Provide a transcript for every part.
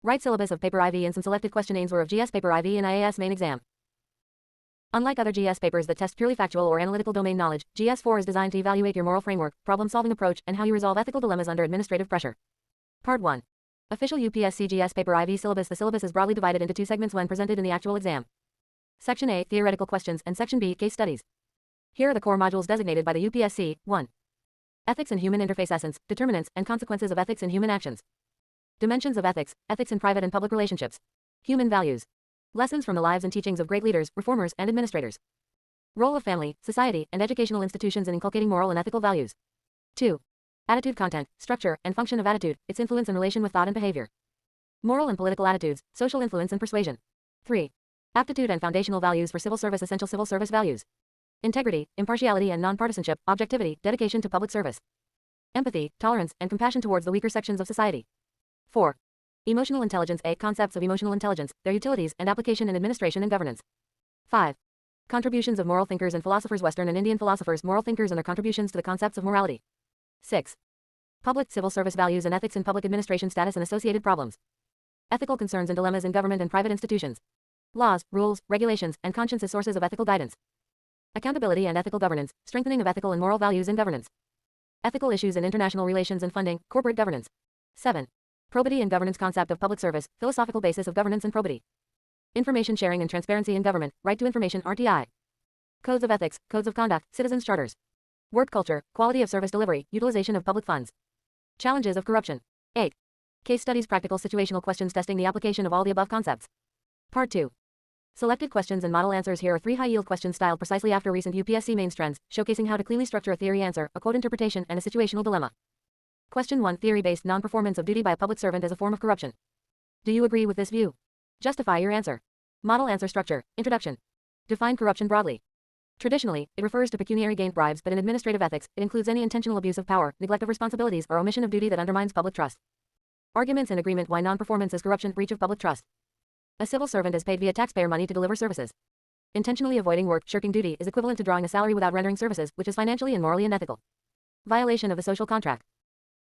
Write syllabus of paper IV and some selected question answer of GS paper IV in IAS main exam. Unlike other GS papers that test purely factual or analytical domain knowledge, GS4 is designed to evaluate your moral framework, problem-solving approach, and how you resolve ethical dilemmas under administrative pressure. Part 1. Official UPSC GS paper IV syllabus. The syllabus is broadly divided into two segments when presented in the actual exam. Section A, Theoretical Questions, and Section B, Case Studies. Here are the core modules designated by the UPSC. 1. Ethics and Human Interface. Essence, Determinants, and Consequences of Ethics in Human Actions. Dimensions of Ethics, Ethics in Private and Public Relationships. Human Values. Lessons from the lives and teachings of great leaders, reformers, and administrators. Role of family, society, and educational institutions in inculcating moral and ethical values. 2. Attitude. Content, structure, and function of attitude, its influence and relation with thought and behavior. Moral and political attitudes, social influence and persuasion. 3. Aptitude and foundational values for civil service. Essential civil service values. Integrity, impartiality and non-partisanship, objectivity, dedication to public service. Empathy, tolerance, and compassion towards the weaker sections of society. 4. Emotional intelligence. A. Concepts of emotional intelligence, their utilities and application in administration and governance. 5. Contributions of moral thinkers and philosophers. Western and Indian philosophers, moral thinkers, and their contributions to the concepts of morality. 6. Public civil service values and ethics in public administration. Status and associated problems. Ethical concerns and dilemmas in government and private institutions. Laws, rules, regulations, and conscience as sources of ethical guidance. Accountability and ethical governance, strengthening of ethical and moral values in governance. Ethical issues in international relations and funding, corporate governance. 7. Probity and governance. Concept of public service, philosophical basis of governance and probity. Information sharing and transparency in government, right to information. RTI. Codes of ethics, codes of conduct, citizens' charters. Work culture, quality of service delivery, utilization of public funds. Challenges of corruption. 8. Case studies. Practical situational questions testing the application of all the above concepts. Part 2. Selected questions and model answers. Here are 3 high-yield questions styled precisely after recent UPSC mains trends, showcasing how to cleanly structure a theory answer, a quote interpretation, and a situational dilemma. Question 1. Theory-based non-performance of duty by a public servant as a form of corruption. Do you agree with this view? Justify your answer. Model answer structure. Introduction. Define corruption broadly. Traditionally, it refers to pecuniary gain, bribes, but in administrative ethics, it includes any intentional abuse of power, neglect of responsibilities, or omission of duty that undermines public trust. Arguments and agreement. Why non-performance is corruption. Breach of public trust. A civil servant is paid via taxpayer money to deliver services. Intentionally avoiding work, shirking duty, is equivalent to drawing a salary without rendering services, which is financially and morally unethical. Violation of a social contract.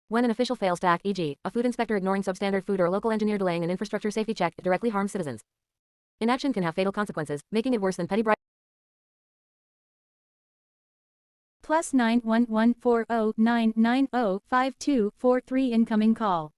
When an official fails to act, e.g., a food inspector ignoring substandard food or a local engineer delaying an infrastructure safety check, it directly harms citizens. Inaction can have fatal consequences, making it worse than petty bribery. +9 1140 990 5243 incoming call.